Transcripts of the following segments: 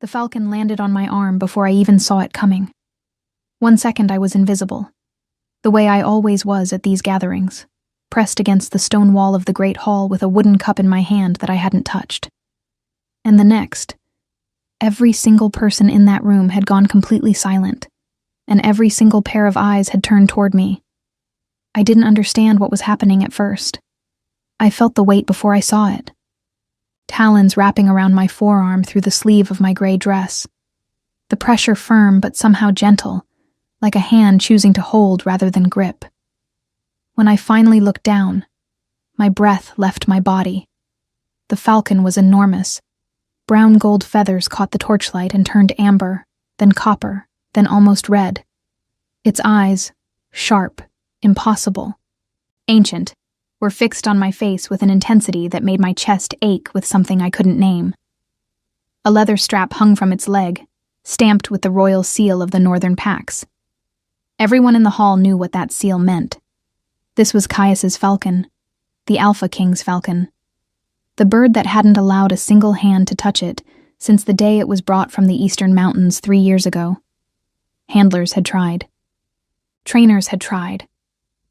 The Falcon landed on my arm before I even saw it coming. 1 second I was invisible, the way I always was at these gatherings, pressed against the stone wall of the great hall with a wooden cup in my hand that I hadn't touched. And the next, every single person in that room had gone completely silent, and every single pair of eyes had turned toward me. I didn't understand what was happening at first. I felt the weight before I saw it. Talons wrapping around my forearm through the sleeve of my gray dress. The pressure firm but somehow gentle, like a hand choosing to hold rather than grip. When I finally looked down, my breath left my body. The Falcon was enormous. Brown gold feathers caught the torchlight and turned amber, then copper, then almost red. Its eyes, sharp, impossible, ancient, were fixed on my face with an intensity that made my chest ache with something I couldn't name. A leather strap hung from its leg, stamped with the royal seal of the Northern Pax. Everyone in the hall knew what that seal meant. This was Caius's falcon, the Alpha King's falcon. The bird that hadn't allowed a single hand to touch it since the day it was brought from the eastern mountains 3 years ago. Handlers had tried. Trainers had tried.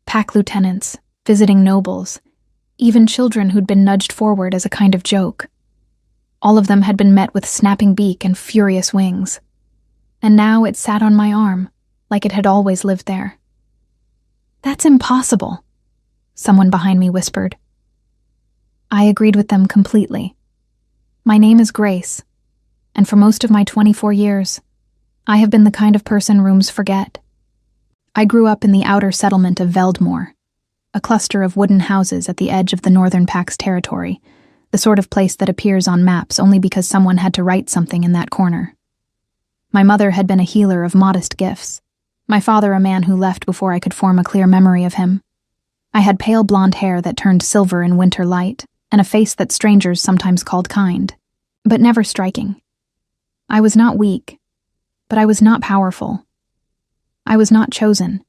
Pack lieutenants, visiting nobles, even children who'd been nudged forward as a kind of joke. All of them had been met with snapping beak and furious wings. And now it sat on my arm, like it had always lived there. "That's impossible," someone behind me whispered. I agreed with them completely. My name is Grace, and for most of my 24 years, I have been the kind of person rooms forget. I grew up in the outer settlement of Veldmore, a cluster of wooden houses at the edge of the Northern Pax territory, the sort of place that appears on maps only because someone had to write something in that corner. My mother had been a healer of modest gifts, my father a man who left before I could form a clear memory of him. I had pale blonde hair that turned silver in winter light, and a face that strangers sometimes called kind, but never striking. I was not weak, but I was not powerful. I was not chosen,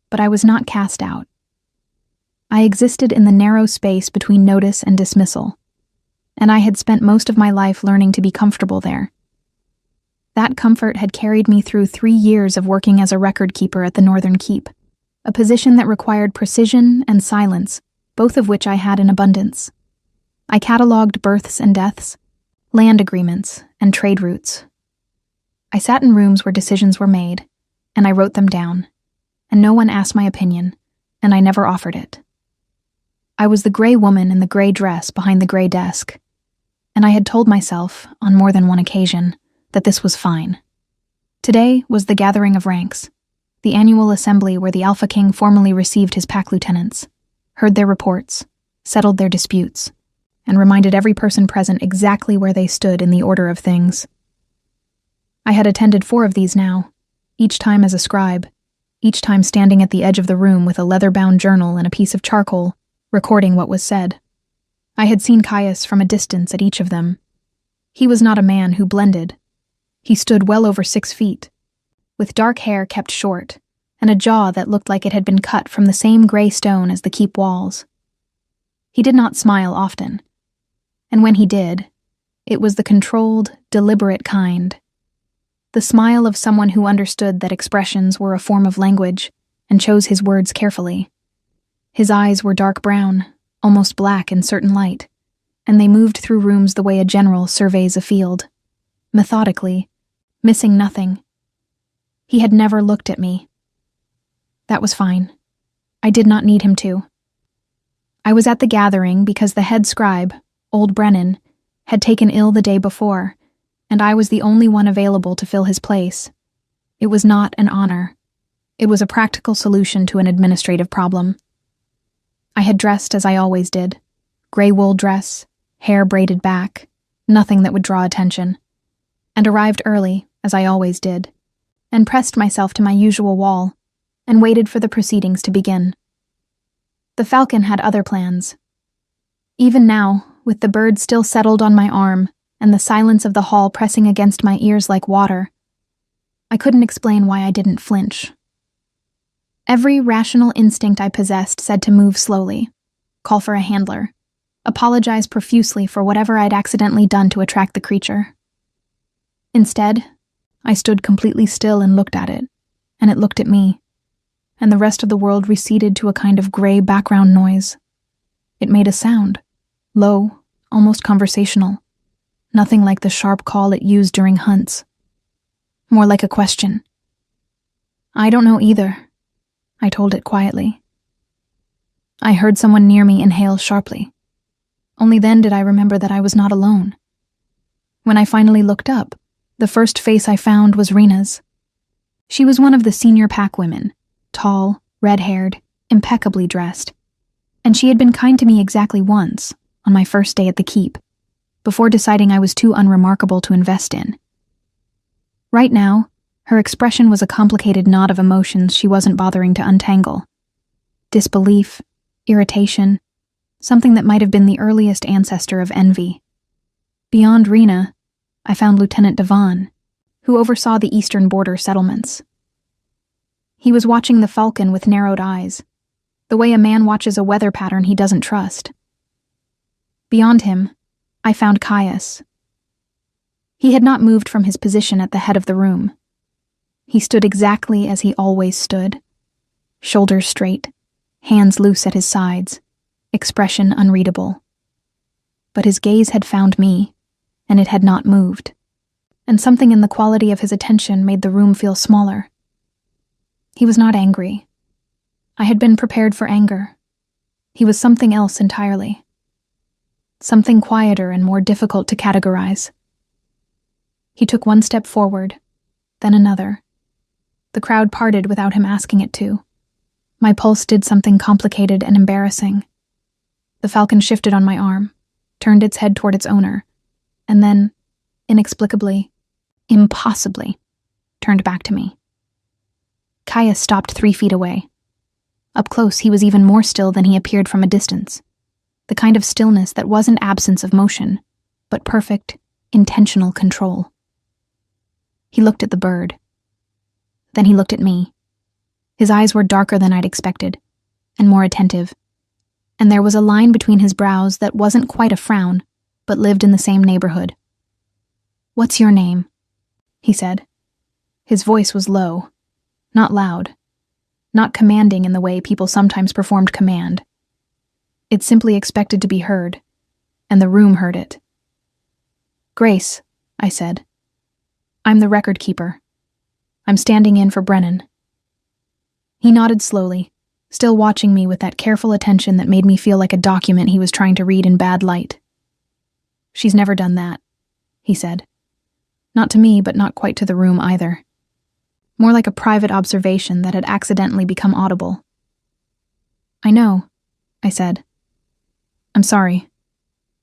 but I was not cast out. I existed in the narrow space between notice and dismissal, and I had spent most of my life learning to be comfortable there. That comfort had carried me through 3 years of working as a record keeper at the Northern Keep, a position that required precision and silence, both of which I had in abundance. I cataloged births and deaths, land agreements, and trade routes. I sat in rooms where decisions were made, and I wrote them down, and no one asked my opinion, and I never offered it. I was the gray woman in the gray dress behind the gray desk, and I had told myself, on more than one occasion, that this was fine. Today was the gathering of ranks, the annual assembly where the Alpha King formally received his pack lieutenants, heard their reports, settled their disputes, and reminded every person present exactly where they stood in the order of things. I had attended 4 of these now, each time as a scribe, each time standing at the edge of the room with a leather-bound journal and a piece of charcoal, recording what was said. I had seen Caius from a distance at each of them. He was not a man who blended. He stood well over 6 feet, with dark hair kept short, and a jaw that looked like it had been cut from the same gray stone as the keep walls. He did not smile often, and when he did, it was the controlled, deliberate kind. The smile of someone who understood that expressions were a form of language and chose his words carefully. His eyes were dark brown, almost black in certain light, and they moved through rooms the way a general surveys a field, methodically, missing nothing. He had never looked at me. That was fine. I did not need him to. I was at the gathering because the head scribe, old Brennan, had taken ill the day before, and I was the only one available to fill his place. It was not an honor. It was a practical solution to an administrative problem. I had dressed as I always did, gray wool dress, hair braided back, nothing that would draw attention, and arrived early, as I always did, and pressed myself to my usual wall, and waited for the proceedings to begin. The Falcon had other plans. Even now, with the bird still settled on my arm, and the silence of the hall pressing against my ears like water, I couldn't explain why I didn't flinch. Every rational instinct I possessed said to move slowly, call for a handler, apologize profusely for whatever I'd accidentally done to attract the creature. Instead, I stood completely still and looked at it, and it looked at me, and the rest of the world receded to a kind of gray background noise. It made a sound, low, almost conversational, nothing like the sharp call it used during hunts. More like a question. "I don't know either," I told it quietly. I heard someone near me inhale sharply. Only then did I remember that I was not alone. When I finally looked up, the first face I found was Rena's. She was one of the senior pack women, tall, red-haired, impeccably dressed, and she had been kind to me exactly once, on my first day at the keep, before deciding I was too unremarkable to invest in. Right now, her expression was a complicated knot of emotions she wasn't bothering to untangle. Disbelief, irritation, something that might have been the earliest ancestor of envy. Beyond Rena, I found Lieutenant Devon, who oversaw the eastern border settlements. He was watching the Falcon with narrowed eyes, the way a man watches a weather pattern he doesn't trust. Beyond him, I found Caius. He had not moved from his position at the head of the room. He stood exactly as he always stood, shoulders straight, hands loose at his sides, expression unreadable. But his gaze had found me, and it had not moved, and something in the quality of his attention made the room feel smaller. He was not angry. I had been prepared for anger. He was something else entirely. Something quieter and more difficult to categorize. He took one step forward, then another. The crowd parted without him asking it to. My pulse did something complicated and embarrassing. The Falcon shifted on my arm, turned its head toward its owner, and then, inexplicably, impossibly, turned back to me. Caius stopped 3 feet away. Up close, he was even more still than he appeared from a distance. The kind of stillness that wasn't absence of motion, but perfect, intentional control. He looked at the bird. Then he looked at me. His eyes were darker than I'd expected, and more attentive, and there was a line between his brows that wasn't quite a frown, but lived in the same neighborhood. "What's your name?" he said. His voice was low, not loud, not commanding in the way people sometimes performed command. It simply expected to be heard, and the room heard it. "Grace," I said. "I'm the record keeper. I'm standing in for Brennan." He nodded slowly, still watching me with that careful attention that made me feel like a document he was trying to read in bad light. "She's never done that," he said. Not to me, but not quite to the room either. More like a private observation that had accidentally become audible. "I know," I said. "I'm sorry.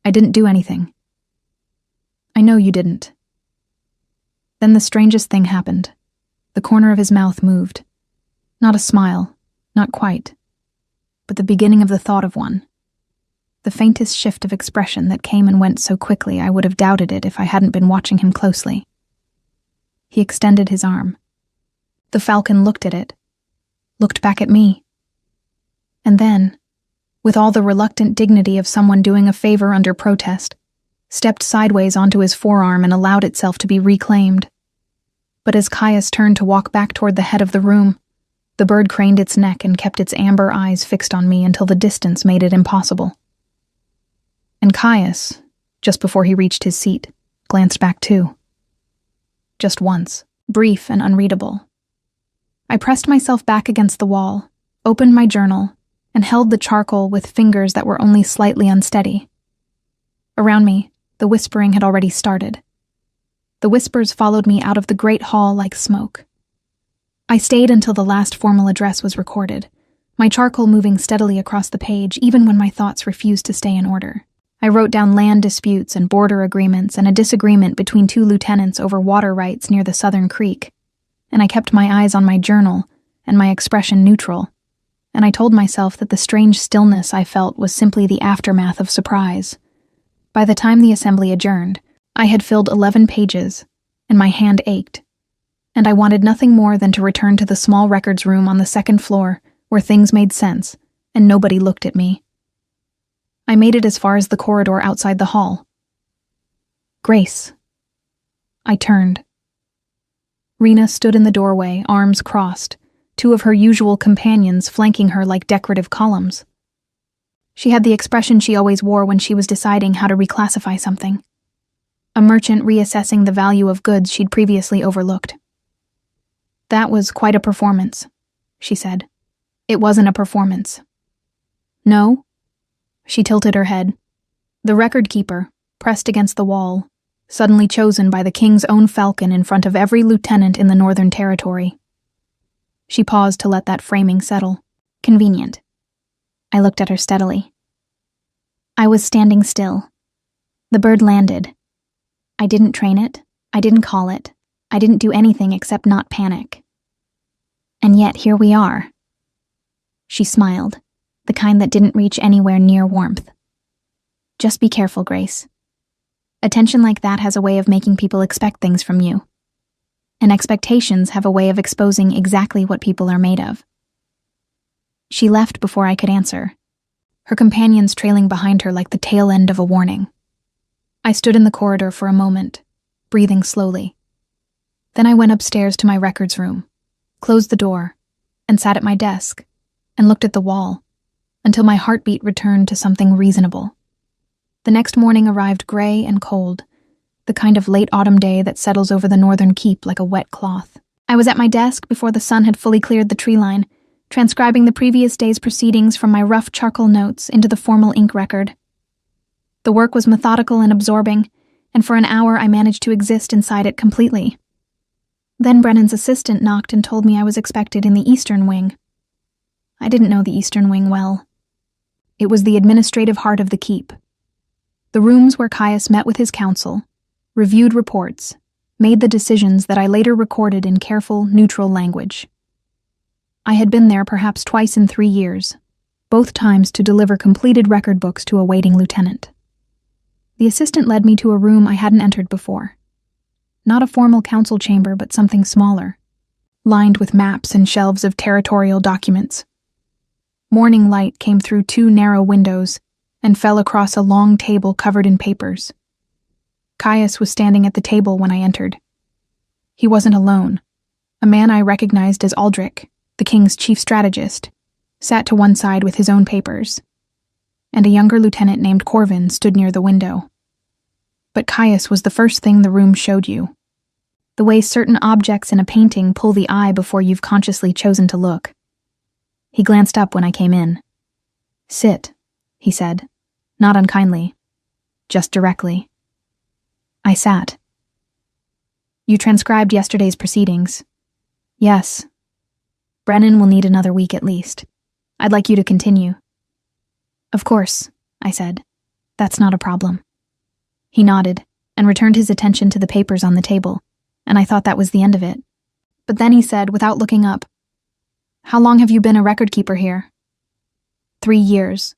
I didn't do anything." "I know you didn't." Then the strangest thing happened. The corner of his mouth moved. Not a smile, not quite, but the beginning of the thought of one. The faintest shift of expression that came and went so quickly I would have doubted it if I hadn't been watching him closely. He extended his arm. The Falcon looked at it, looked back at me, and then, with all the reluctant dignity of someone doing a favor under protest, stepped sideways onto his forearm and allowed itself to be reclaimed. But as Caius turned to walk back toward the head of the room, the bird craned its neck and kept its amber eyes fixed on me until the distance made it impossible. And Caius, just before he reached his seat, glanced back too. Just once, brief and unreadable. I pressed myself back against the wall, opened my journal, and held the charcoal with fingers that were only slightly unsteady. Around me, the whispering had already started. The whispers followed me out of the great hall like smoke. I stayed until the last formal address was recorded, my charcoal moving steadily across the page even when my thoughts refused to stay in order. I wrote down land disputes and border agreements and a disagreement between 2 lieutenants over water rights near the Southern Creek, and I kept my eyes on my journal and my expression neutral, and I told myself that the strange stillness I felt was simply the aftermath of surprise. By the time the assembly adjourned, I had filled 11 pages, and my hand ached, and I wanted nothing more than to return to the small records room on the 2nd floor where things made sense and nobody looked at me. I made it as far as the corridor outside the hall. "Grace." I turned. Rena stood in the doorway, arms crossed, two of her usual companions flanking her like decorative columns. She had the expression she always wore when she was deciding how to reclassify something. A merchant reassessing the value of goods she'd previously overlooked. "That was quite a performance," she said. "It wasn't a performance." "No?" She tilted her head. "The record keeper, pressed against the wall, suddenly chosen by the king's own Falcon in front of every lieutenant in the Northern Territory." She paused to let that framing settle. "Convenient." I looked at her steadily. I was standing still. The bird landed. I didn't train it. I didn't call it. I didn't do anything except not panic. And yet here we are. She smiled, the kind that didn't reach anywhere near warmth. "Just be careful, Grace. Attention like that has a way of making people expect things from you. And expectations have a way of exposing exactly what people are made of." She left before I could answer, her companions trailing behind her like the tail end of a warning. I stood in the corridor for a moment, breathing slowly. Then I went upstairs to my records room, closed the door, and sat at my desk, and looked at the wall, until my heartbeat returned to something reasonable. The next morning arrived gray and cold, the kind of late autumn day that settles over the northern keep like a wet cloth. I was at my desk before the sun had fully cleared the tree line, transcribing the previous day's proceedings from my rough charcoal notes into the formal ink record. The work was methodical and absorbing, and for an hour I managed to exist inside it completely. Then Brennan's assistant knocked and told me I was expected in the Eastern Wing. I didn't know the Eastern Wing well. It was the administrative heart of the keep. The rooms where Caius met with his council, reviewed reports, made the decisions that I later recorded in careful, neutral language. I had been there perhaps twice in 3 years, both times to deliver completed record books to a waiting lieutenant. The assistant led me to a room I hadn't entered before. Not a formal council chamber, but something smaller, lined with maps and shelves of territorial documents. Morning light came through 2 narrow windows and fell across a long table covered in papers. Caius was standing at the table when I entered. He wasn't alone. A man I recognized as Aldrich, the king's chief strategist, sat to one side with his own papers, and a younger lieutenant named Corvin stood near the window. But Caius was the first thing the room showed you. The way certain objects in a painting pull the eye before you've consciously chosen to look. He glanced up when I came in. "Sit," he said, not unkindly, just directly. I sat. "You transcribed yesterday's proceedings." "Yes. Brennan will need another week at least. I'd like you to continue." "Of course," I said. "That's not a problem." He nodded and returned his attention to the papers on the table, and I thought that was the end of it. But then he said, without looking up, "How long have you been a record keeper here?" 3 years.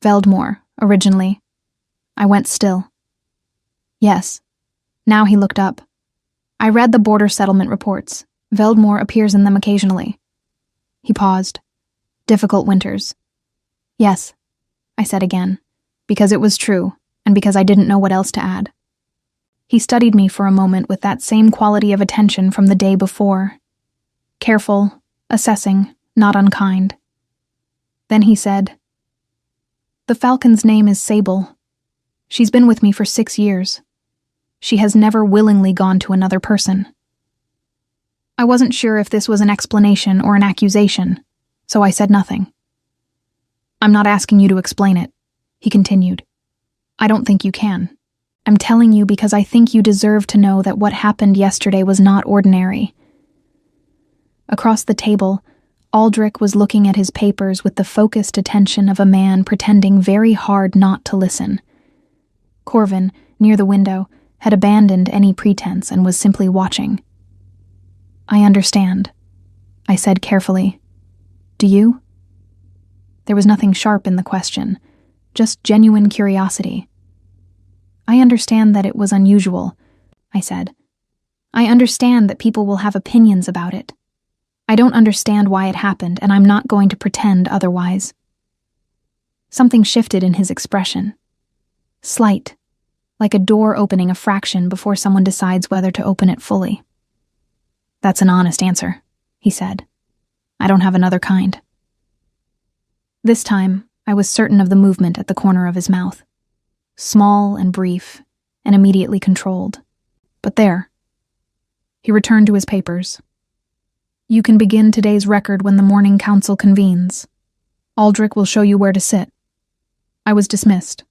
Veldmore, originally. I went still. "Yes." Now he looked up. "I read the border settlement reports. Veldmore appears in them occasionally." He paused. "Difficult winters." "Yes," I said again, because it was true, and because I didn't know what else to add. He studied me for a moment with that same quality of attention from the day before. Careful, assessing, not unkind. Then he said, "The Falcon's name is Sable. She's been with me for 6 years. She has never willingly gone to another person." I wasn't sure if this was an explanation or an accusation, so I said nothing. "I'm not asking you to explain it," he continued. "I don't think you can. I'm telling you because I think you deserve to know that what happened yesterday was not ordinary." Across the table, Aldrich was looking at his papers with the focused attention of a man pretending very hard not to listen. Corvin, near the window, had abandoned any pretense and was simply watching. "I understand," I said carefully. "Do you?" There was nothing sharp in the question, just genuine curiosity. "I understand that it was unusual," I said. "I understand that people will have opinions about it. I don't understand why it happened, and I'm not going to pretend otherwise." Something shifted in his expression. Slight, like a door opening a fraction before someone decides whether to open it fully. "That's an honest answer," he said. "I don't have another kind." This time, I was certain of the movement at the corner of his mouth. Small and brief, and immediately controlled. But there. He returned to his papers. "You can begin today's record when the morning council convenes. Aldrich will show you where to sit." I was dismissed.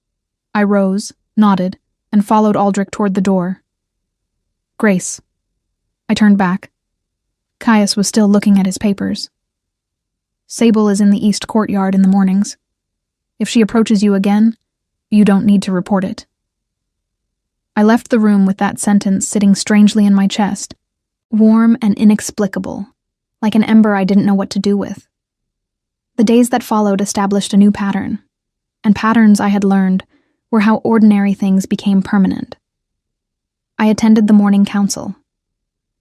I rose, nodded, and followed Aldrich toward the door. "Grace." I turned back. Caius was still looking at his papers. "Sable is in the east courtyard in the mornings. If she approaches you again, you don't need to report it." I left the room with that sentence sitting strangely in my chest, warm and inexplicable, like an ember I didn't know what to do with. The days that followed established a new pattern, and patterns, I had learned, were how ordinary things became permanent. I attended the morning council.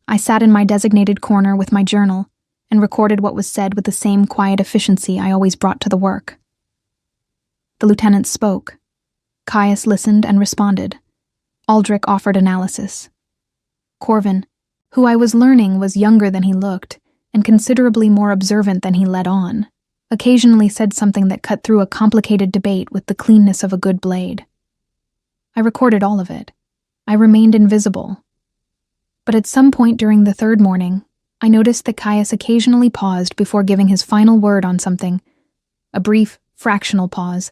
I sat in my designated corner with my journal and recorded what was said with the same quiet efficiency I always brought to the work. The lieutenant spoke. Caius listened and responded. Aldrich offered analysis. Corvin, who I was learning was younger than he looked and considerably more observant than he let on, occasionally said something that cut through a complicated debate with the cleanness of a good blade. I recorded all of it. I remained invisible. But at some point during the third morning, I noticed that Caius occasionally paused before giving his final word on something, a brief, fractional pause,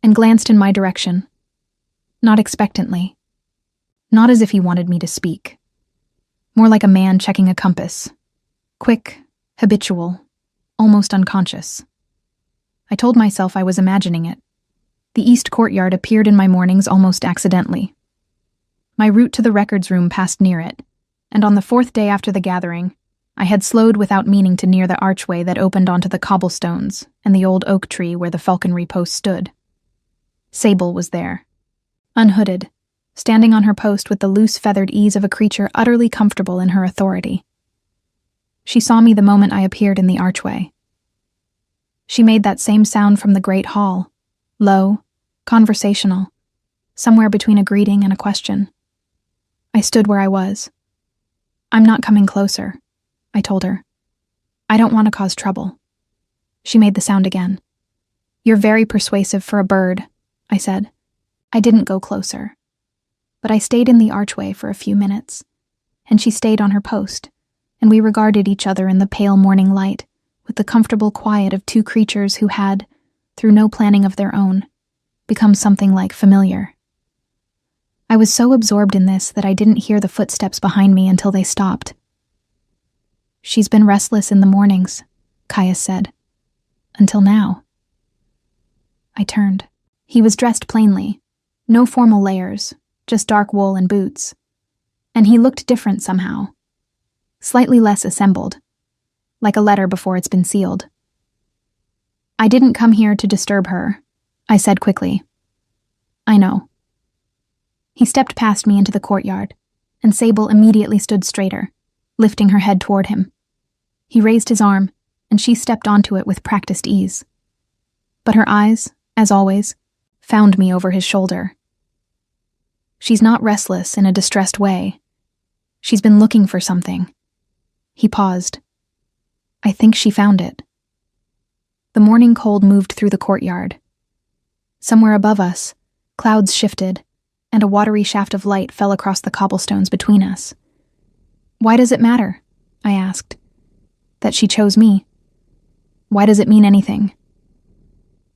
and glanced in my direction. Not expectantly. Not as if he wanted me to speak. More like a man checking a compass. Quick, habitual, almost unconscious. I told myself I was imagining it. The east courtyard appeared in my mornings almost accidentally. My route to the records room passed near it, and on the fourth day after the gathering, I had slowed without meaning to near the archway that opened onto the cobblestones and the old oak tree where the falconry post stood. Sable was there, unhooded, standing on her post with the loose feathered ease of a creature utterly comfortable in her authority. She saw me the moment I appeared in the archway. She made that same sound from the great hall, low, conversational, somewhere between a greeting and a question. I stood where I was. "I'm not coming closer," I told her. "I don't want to cause trouble." She made the sound again. "You're very persuasive for a bird," I said. I didn't go closer. But I stayed in the archway for a few minutes, and she stayed on her post, and we regarded each other in the pale morning light with the comfortable quiet of two creatures who had, through no planning of their own, become something like familiar. I was so absorbed in this that I didn't hear the footsteps behind me until they stopped. "She's been restless in the mornings," Caius said. "Until now." I turned. He was dressed plainly, no formal layers, just dark wool and boots. And he looked different somehow. Slightly less assembled, like a letter before it's been sealed. "I didn't come here to disturb her," I said quickly. "I know." He stepped past me into the courtyard, and Sable immediately stood straighter, lifting her head toward him. He raised his arm, and she stepped onto it with practiced ease. But her eyes, as always, found me over his shoulder. "She's not restless in a distressed way. She's been looking for something." He paused. "I think she found it." The morning cold moved through the courtyard. Somewhere above us, clouds shifted, and a watery shaft of light fell across the cobblestones between us. "Why does it matter?" I asked. "That she chose me. Why does it mean anything?"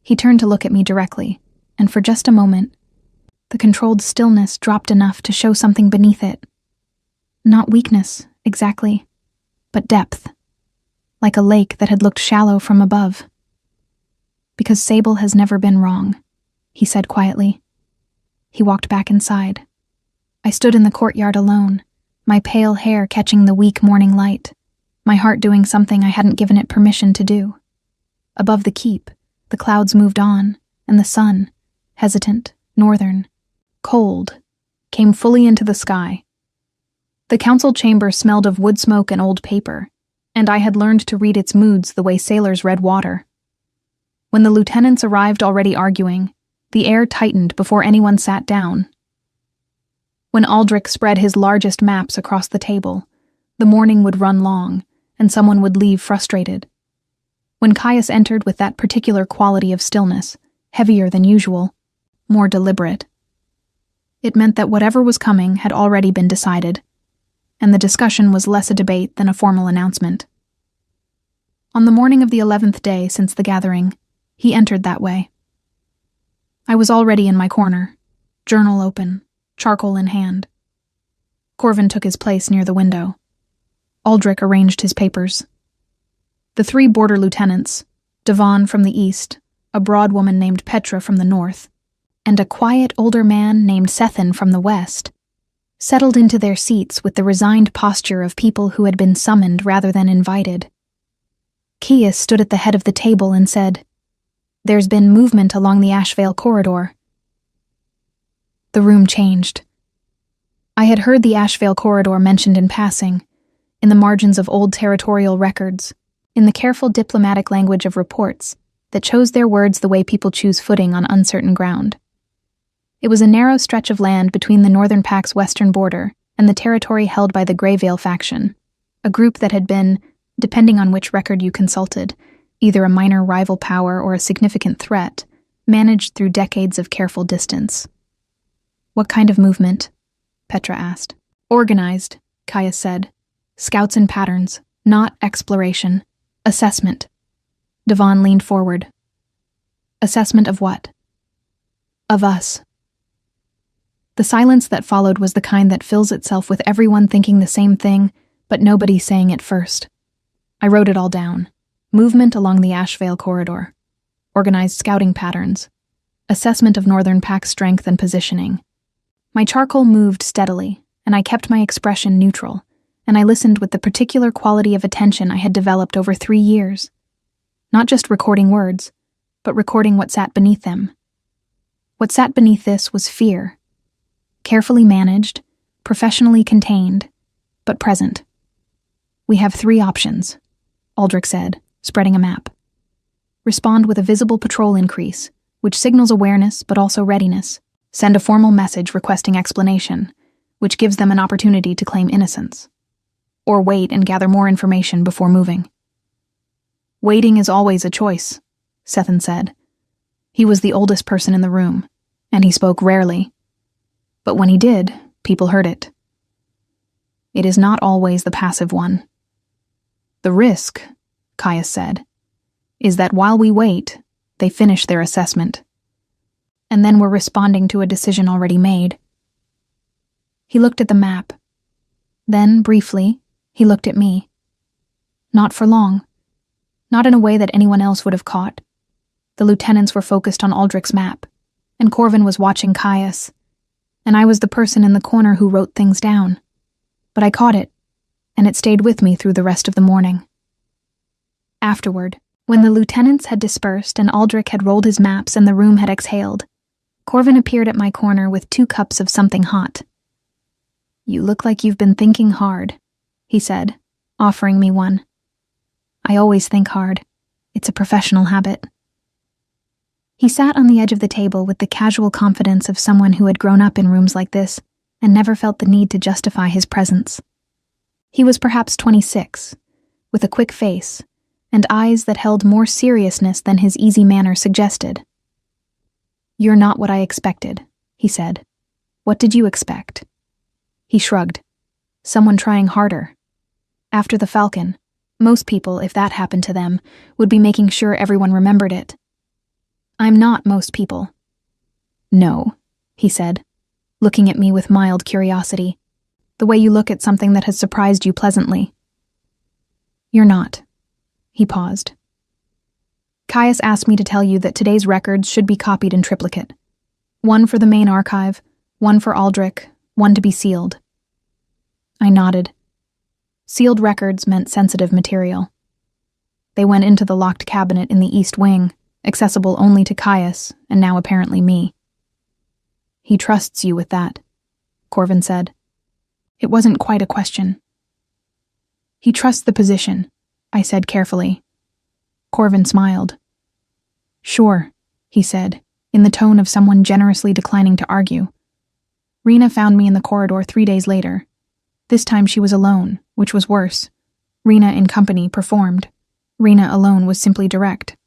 He turned to look at me directly, and for just a moment, the controlled stillness dropped enough to show something beneath it. Not weakness, exactly, but depth, like a lake that had looked shallow from above. "Because Sable has never been wrong," he said quietly. He walked back inside. I stood in the courtyard alone, my pale hair catching the weak morning light, my heart doing something I hadn't given it permission to do. Above the keep, the clouds moved on, and the sun, hesitant, northern, cold, came fully into the sky. The council chamber smelled of wood smoke and old paper, and I had learned to read its moods the way sailors read water. When the lieutenants arrived already arguing, the air tightened before anyone sat down, When Aldrich spread his largest maps across the table, the morning would run long, and someone would leave frustrated. When Caius entered with that particular quality of stillness, heavier than usual, more deliberate, it meant that whatever was coming had already been decided, and the discussion was less a debate than a formal announcement. On the morning of the 11th day since the gathering, he entered that way. I was already in my corner, journal open, charcoal in hand. Corvin took his place near the window. Aldrich arranged his papers. The 3 border lieutenants, Devon from the east, a broad woman named Petra from the north, and a quiet older man named Sethin from the west, settled into their seats with the resigned posture of people who had been summoned rather than invited. Caius stood at the head of the table and said, "There's been movement along the Ashvale corridor." The room changed. I had heard the Ashvale corridor mentioned in passing, in the margins of old territorial records, in the careful diplomatic language of reports that chose their words the way people choose footing on uncertain ground. It was a narrow stretch of land between the Northern Pact's western border and the territory held by the Greyvale faction, a group that had been, depending on which record you consulted, either a minor rival power or a significant threat, managed through decades of careful distance. "What kind of movement?" Petra asked. "Organized," Caius said. "Scouts and patterns, not exploration. Assessment." Devon leaned forward. "Assessment of what?" "Of us." The silence that followed was the kind that fills itself with everyone thinking the same thing, but nobody saying it first. I wrote it all down. Movement along the Ashvale corridor. Organized scouting patterns. Assessment of Northern Pack strength and positioning. My charcoal moved steadily, and I kept my expression neutral, and I listened with the particular quality of attention I had developed over 3 years. Not just recording words, but recording what sat beneath them. What sat beneath this was fear. Carefully managed, professionally contained, but present. "We have 3 options," Aldrich said, spreading a map. "Respond with a visible patrol increase, which signals awareness but also readiness. Send a formal message requesting explanation, which gives them an opportunity to claim innocence. Or wait and gather more information before moving." "Waiting is always a choice," Sethin said. He was the oldest person in the room, and he spoke rarely. But when he did, people heard it. "It is not always the passive one. The risk," Caius said, "is that while we wait, they finish their assessment. And then we're responding to a decision already made." He looked at the map. Then, briefly, he looked at me. Not for long. Not in a way that anyone else would have caught. The lieutenants were focused on Aldrich's map, and Corvin was watching Caius, and I was the person in the corner who wrote things down. But I caught it, and it stayed with me through the rest of the morning. Afterward, when the lieutenants had dispersed and Aldrich had rolled his maps and the room had exhaled, Corvin appeared at my corner with 2 cups of something hot. "You look like you've been thinking hard," he said, offering me one. "I always think hard. It's a professional habit." He sat on the edge of the table with the casual confidence of someone who had grown up in rooms like this and never felt the need to justify his presence. He was perhaps 26, with a quick face and eyes that held more seriousness than his easy manner suggested. "You're not what I expected," he said. "What did you expect?" He shrugged. "Someone trying harder. After the Falcon, most people, if that happened to them, would be making sure everyone remembered it. I'm not most people." "No," he said, looking at me with mild curiosity, the way you look at something that has surprised you pleasantly. "You're not." He paused. "Caius asked me to tell you that today's records should be copied in triplicate. One for the main archive, one for Aldrich, one to be sealed." I nodded. Sealed records meant sensitive material. They went into the locked cabinet in the East Wing, accessible only to Caius, and now apparently me. "He trusts you with that," Corvin said. It wasn't quite a question. "He trusts the position," I said carefully. Corvin smiled. "Sure," he said, in the tone of someone generously declining to argue. Rena found me in the corridor 3 days later. This time she was alone, which was worse. Rena in company performed. Rena alone was simply direct.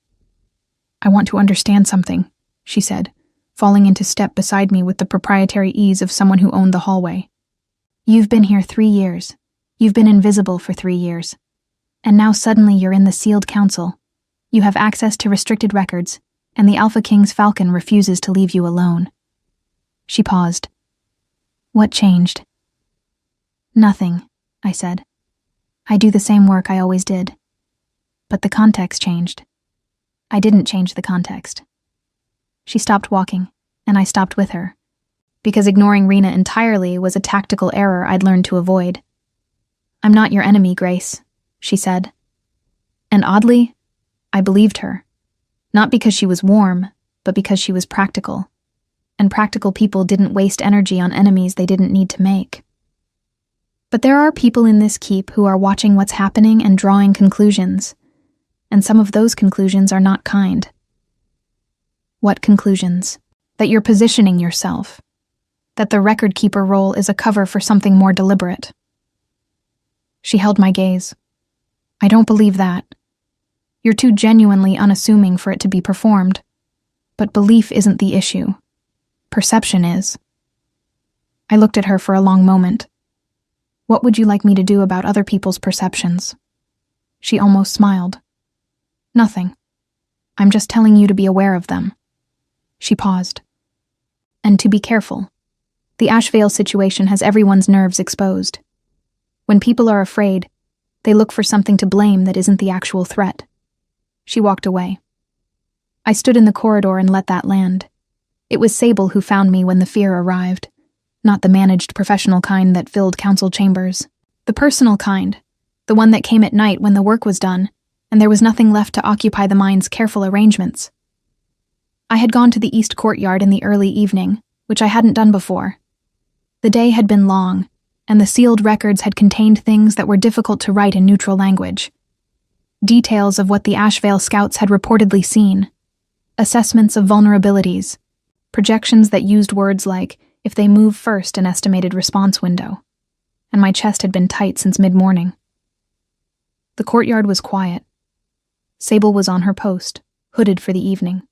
"I want to understand something," she said, falling into step beside me with the proprietary ease of someone who owned the hallway. "You've been here 3 years. You've been invisible for 3 years. And now suddenly you're in the sealed council. You have access to restricted records, and the Alpha King's Falcon refuses to leave you alone." She paused. "What changed?" "Nothing," I said. "I do the same work I always did. But the context changed." "I didn't change the context." She stopped walking, and I stopped with her, because ignoring Rena entirely was a tactical error I'd learned to avoid. "I'm not your enemy, Grace," she said. And oddly, I believed her. Not because she was warm, but because she was practical. And practical people didn't waste energy on enemies they didn't need to make. But there are people in this keep who are watching what's happening and drawing conclusions. And some of those conclusions are not kind. What conclusions? That you're positioning yourself. That the record keeper role is a cover for something more deliberate. She held my gaze. "I don't believe that. You're too genuinely unassuming for it to be performed. But belief isn't the issue. Perception is." I looked at her for a long moment. "What would you like me to do about other people's perceptions?" She almost smiled. "Nothing. I'm just telling you to be aware of them." She paused. "And to be careful. The Ashvale situation has everyone's nerves exposed. When people are afraid, they look for something to blame that isn't the actual threat." She walked away. I stood in the corridor and let that land. It was Sable who found me when the fear arrived, not the managed professional kind that filled council chambers. The personal kind, the one that came at night when the work was done, and there was nothing left to occupy the mind's careful arrangements. I had gone to the East Courtyard in the early evening, which I hadn't done before. The day had been long, and the sealed records had contained things that were difficult to write in neutral language. Details of what the Ashvale scouts had reportedly seen, assessments of vulnerabilities, projections that used words like, "if they move first, an estimated response window," and my chest had been tight since mid-morning. The courtyard was quiet. Sable was on her post, hooded for the evening.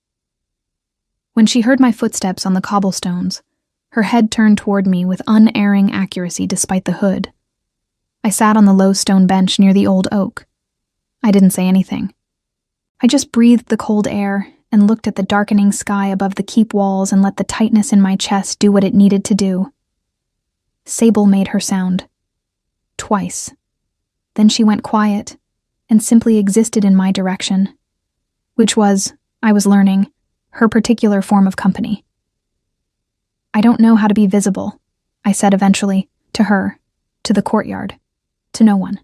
When she heard my footsteps on the cobblestones, her head turned toward me with unerring accuracy despite the hood. I sat on the low stone bench near the old oak. I didn't say anything. I just breathed the cold air and looked at the darkening sky above the keep walls and let the tightness in my chest do what it needed to do. Sable made her sound. Twice. Then she went quiet and simply existed in my direction, which was, I was learning, her particular form of company. "I don't know how to be visible," I said eventually, to her, to the courtyard, to no one.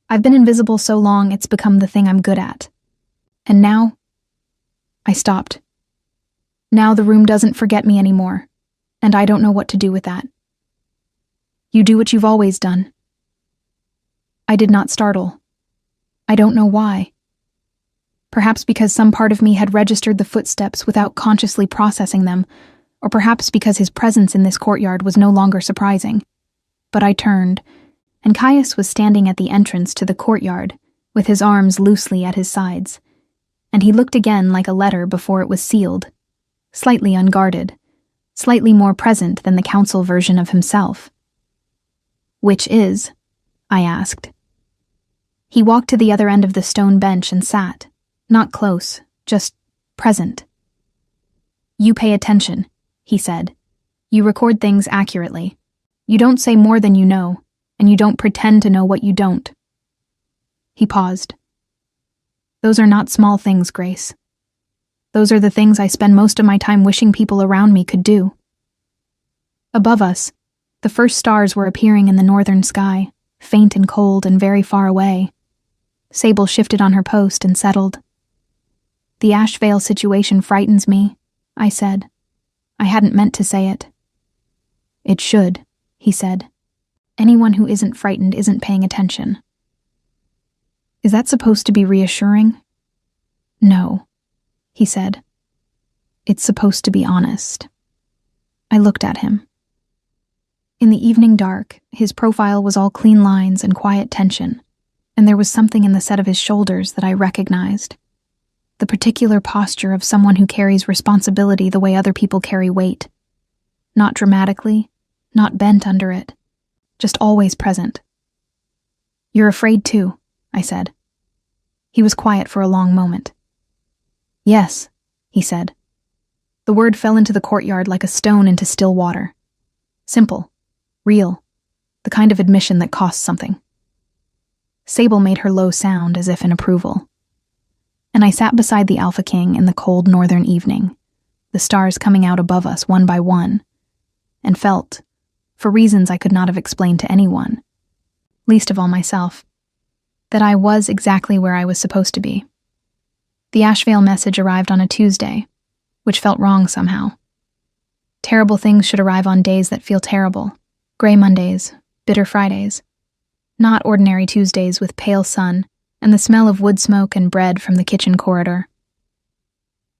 "I've been invisible so long it's become the thing I'm good at. And now..." I stopped. "Now the room doesn't forget me anymore, and I don't know what to do with that." "You do what you've always done." I did not startle. I don't know why. Perhaps because some part of me had registered the footsteps without consciously processing them, or perhaps because his presence in this courtyard was no longer surprising. But I turned, and Caius was standing at the entrance to the courtyard, with his arms loosely at his sides, and he looked again like a letter before it was sealed, slightly unguarded, slightly more present than the council version of himself. "Which is?" I asked. He walked to the other end of the stone bench and sat, not close, just present. "You pay attention," he said. "You record things accurately. You don't say more than you know, and you don't pretend to know what you don't." He paused. "Those are not small things, Grace. Those are the things I spend most of my time wishing people around me could do." Above us, the first stars were appearing in the northern sky, faint and cold and very far away. Sable shifted on her post and settled. "The Ashvale situation frightens me," I said. I hadn't meant to say it. "It should," he said. "Anyone who isn't frightened isn't paying attention." "Is that supposed to be reassuring?" "No," he said. "It's supposed to be honest." I looked at him. In the evening dark, his profile was all clean lines and quiet tension, and there was something in the set of his shoulders that I recognized. The particular posture of someone who carries responsibility the way other people carry weight. Not dramatically, not bent under it, just always present. "You're afraid too," I said. He was quiet for a long moment. "Yes," he said. The word fell into the courtyard like a stone into still water. Simple, real, the kind of admission that costs something. Sable made her low sound as if in approval. And I sat beside the Alpha King in the cold northern evening, the stars coming out above us one by one, and felt, for reasons I could not have explained to anyone, least of all myself, that I was exactly where I was supposed to be. The Ashevale message arrived on a Tuesday, which felt wrong somehow. Terrible things should arrive on days that feel terrible, gray Mondays, bitter Fridays, not ordinary Tuesdays with pale sun and the smell of wood smoke and bread from the kitchen corridor.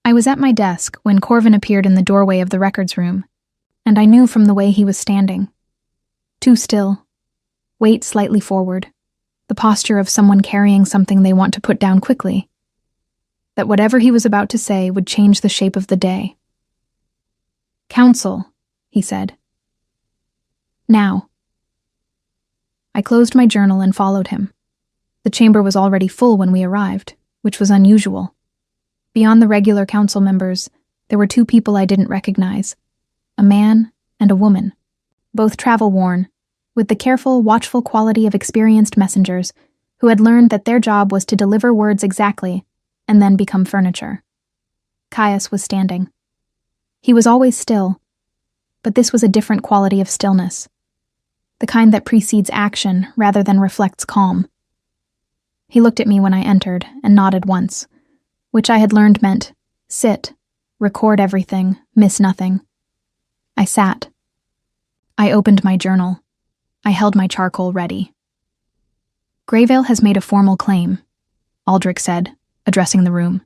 I was at my desk when Corvin appeared in the doorway of the records room, and I knew from the way he was standing. Too still, weight slightly forward, the posture of someone carrying something they want to put down quickly, that whatever he was about to say would change the shape of the day. "Counsel," he said. "Now." I closed my journal and followed him. The chamber was already full when we arrived, which was unusual. Beyond the regular council members, there were two people I didn't recognize, a man and a woman, both travel-worn, with the careful, watchful quality of experienced messengers who had learned that their job was to deliver words exactly and then become furniture. Caius was standing. He was always still, but this was a different quality of stillness, the kind that precedes action rather than reflects calm. He looked at me when I entered and nodded once, which I had learned meant sit, record everything, miss nothing. I sat. I opened my journal. I held my charcoal ready. "Greyvale has made a formal claim," Aldrich said, addressing the room.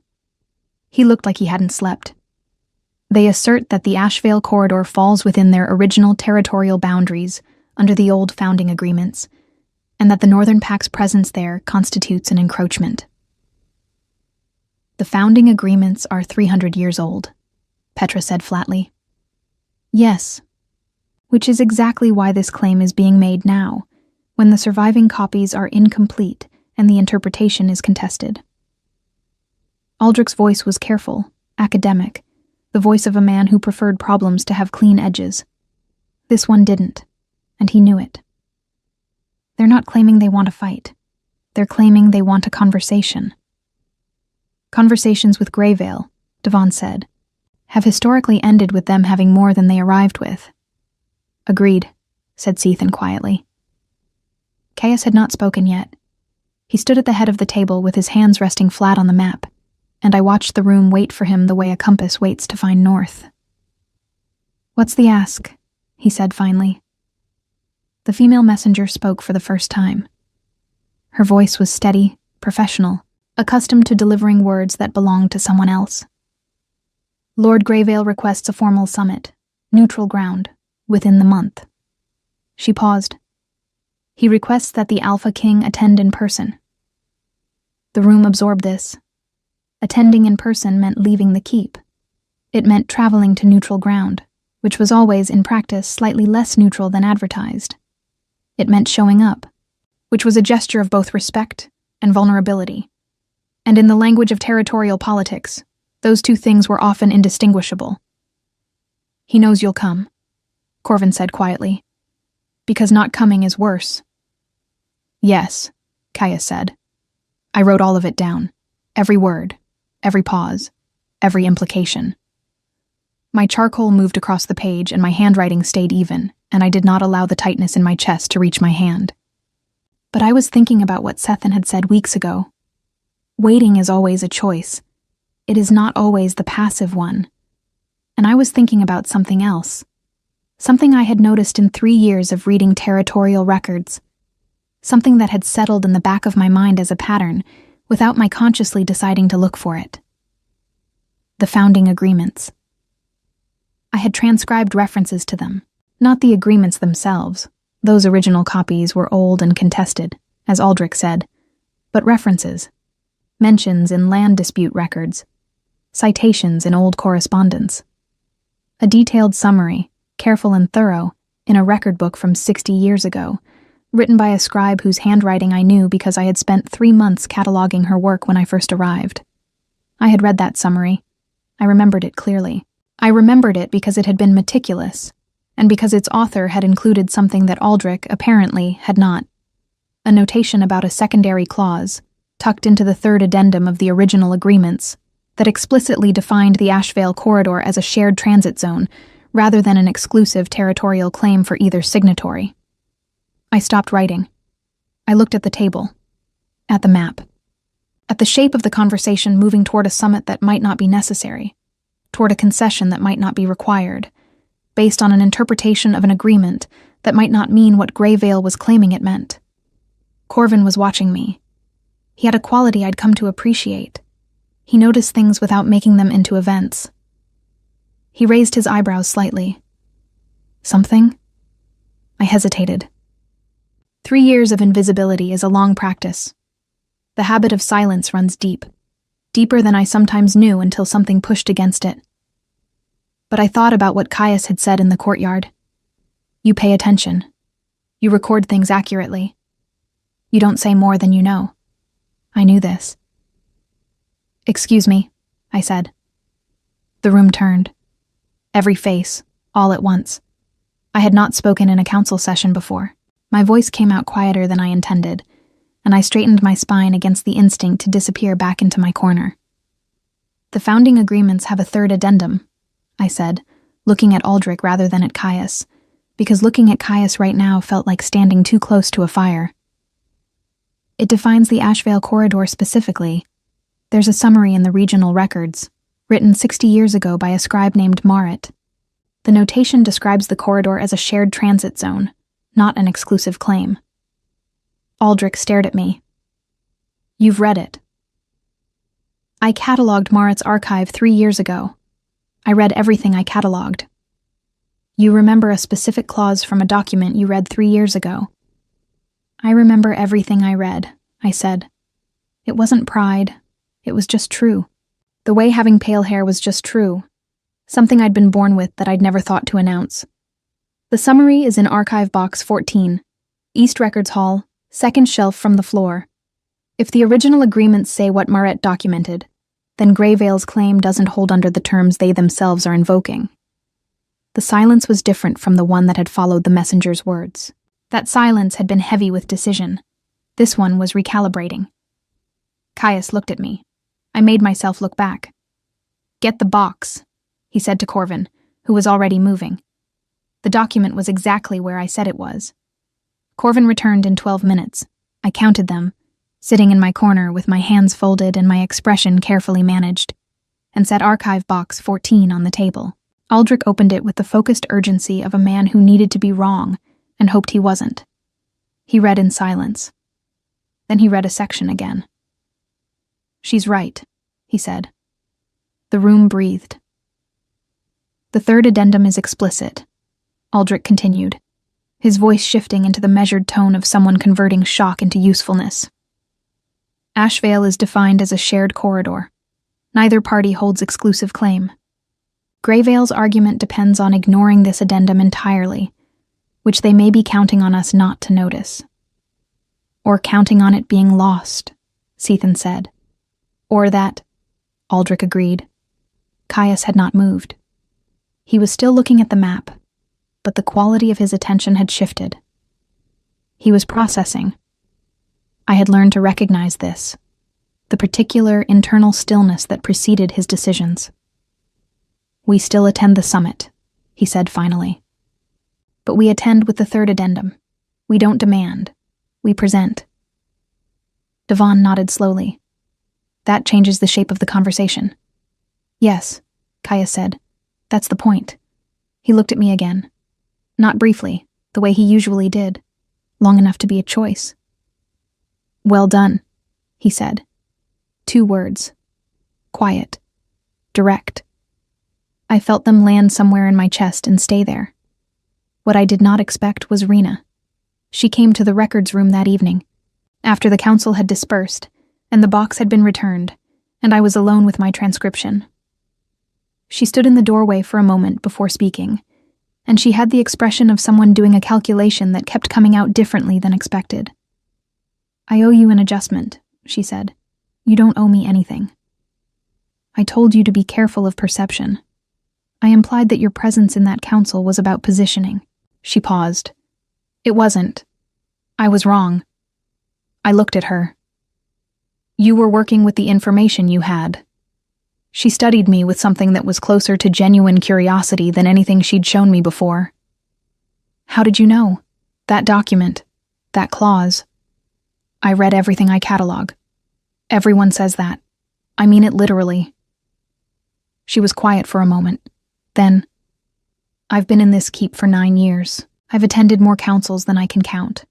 He looked like he hadn't slept. "They assert that the Ashevale corridor falls within their original territorial boundaries under the old founding agreements, and that the Northern Pact's presence there constitutes an encroachment." "The founding agreements are 300 years old," Petra said flatly. "Yes, which is exactly why this claim is being made now, when the surviving copies are incomplete and the interpretation is contested." Aldrich's voice was careful, academic, the voice of a man who preferred problems to have clean edges. This one didn't, and he knew it. "They're not claiming they want a fight. They're claiming they want a conversation." "Conversations with Greyvale," Devon said, "have historically ended with them having more than they arrived with." "Agreed," said Seathan quietly. Caius had not spoken yet. He stood at the head of the table with his hands resting flat on the map, and I watched the room wait for him the way a compass waits to find north. "What's the ask?" he said finally. The female messenger spoke for the first time. Her voice was steady, professional, accustomed to delivering words that belonged to someone else. "Lord Greyvale requests a formal summit, neutral ground, within the month." She paused. "He requests that the Alpha King attend in person." The room absorbed this. Attending in person meant leaving the keep. It meant traveling to neutral ground, which was always, in practice, slightly less neutral than advertised. It meant showing up, which was a gesture of both respect and vulnerability. And in the language of territorial politics, those two things were often indistinguishable. "He knows you'll come," Corvin said quietly, "because not coming is worse." "Yes," Caius said. I wrote all of it down, every word, every pause, every implication. My charcoal moved across the page and my handwriting stayed even, and I did not allow the tightness in my chest to reach my hand. But I was thinking about what Sethan had said weeks ago. Waiting is always a choice. It is not always the passive one. And I was thinking about something else. Something I had noticed in 3 years of reading territorial records. Something that had settled in the back of my mind as a pattern, without my consciously deciding to look for it. The founding agreements. I had transcribed references to them, Not the agreements themselves. Those original copies were old and contested, as Aldrich said, but references, mentions in land dispute records, citations in old correspondence. A detailed summary, careful and thorough, in a record book from 60 years ago, written by a scribe whose handwriting I knew because I had spent 3 months cataloging her work when I first arrived. I had read that summary. I remembered it clearly. I remembered it because it had been meticulous, and because its author had included something that Aldrich, apparently, had not. A notation about a secondary clause, tucked into the third addendum of the original agreements, that explicitly defined the Ashvale corridor as a shared transit zone, rather than an exclusive territorial claim for either signatory. I stopped writing. I looked at the table, at the map, at the shape of the conversation moving toward a summit that might not be necessary, toward a concession that might not be required, based on an interpretation of an agreement that might not mean what Greyvale was claiming it meant. Corvin was watching me. He had a quality I'd come to appreciate. He noticed things without making them into events. He raised his eyebrows slightly. Something? I hesitated. 3 years of invisibility is a long practice. The habit of silence runs deep, deeper than I sometimes knew until something pushed against it. But I thought about what Caius had said in the courtyard. You pay attention. You record things accurately. You don't say more than you know. I knew this. Excuse me, I said. The room turned. Every face, all at once. I had not spoken in a council session before. My voice came out quieter than I intended, and I straightened my spine against the instinct to disappear back into my corner. The founding agreements have a third addendum, I said, looking at Aldrich rather than at Caius, because looking at Caius right now felt like standing too close to a fire. It defines the Ashvale corridor specifically. There's a summary in the regional records, written 60 years ago by a scribe named Marit. The notation describes the corridor as a shared transit zone, not an exclusive claim. Aldrich stared at me. You've read it. I catalogued Marit's archive 3 years ago. I read everything I catalogued. You remember a specific clause from a document you read 3 years ago. I remember everything I read, I said. It wasn't pride. It was just true. The way having pale hair was just true. Something I'd been born with that I'd never thought to announce. The summary is in Archive Box 14, East Records Hall, second shelf from the floor. If the original agreements say what Maret documented, then Greyvale's claim doesn't hold under the terms they themselves are invoking. The silence was different from the one that had followed the messenger's words. That silence had been heavy with decision. This one was recalibrating. Caius looked at me. I made myself look back. Get the box, he said to Corvin, who was already moving. The document was exactly where I said it was. Corvin returned in 12 minutes. I counted them, sitting in my corner with my hands folded and my expression carefully managed, and set Archive Box 14 on the table. Aldrich opened it with the focused urgency of a man who needed to be wrong and hoped he wasn't. He read in silence. Then he read a section again. She's right, he said. The room breathed. The third addendum is explicit, Aldrich continued, his voice shifting into the measured tone of someone converting shock into usefulness. Ashvale is defined as a shared corridor. Neither party holds exclusive claim. Greyvale's argument depends on ignoring this addendum entirely, which they may be counting on us not to notice. Or counting on it being lost, Sethan said. Or that, Aldrich agreed. Caius had not moved. He was still looking at the map, but the quality of his attention had shifted. He was processing. I had learned to recognize this, the particular internal stillness that preceded his decisions. We still attend the summit, he said finally. But we attend with the third addendum. We don't demand. We present. Devon nodded slowly. That changes the shape of the conversation. Yes, Caius said. That's the point. He looked at me again. Not briefly, the way he usually did. Long enough to be a choice. Well done, he said. 2 words. Quiet. Direct. I felt them land somewhere in my chest and stay there. What I did not expect was Rena. She came to the records room that evening, after the council had dispersed, and the box had been returned, and I was alone with my transcription. She stood in the doorway for a moment before speaking, and she had the expression of someone doing a calculation that kept coming out differently than expected. "I owe you an adjustment," she said. "You don't owe me anything. I told you to be careful of perception. I implied that your presence in that council was about positioning." She paused. "It wasn't. I was wrong." I looked at her. "You were working with the information you had." She studied me with something that was closer to genuine curiosity than anything she'd shown me before. "How did you know? That document, that clause." "I read everything I catalog. Everyone says that. I mean it literally." She was quiet for a moment. Then, "I've been in this keep for 9 years. I've attended more councils than I can count.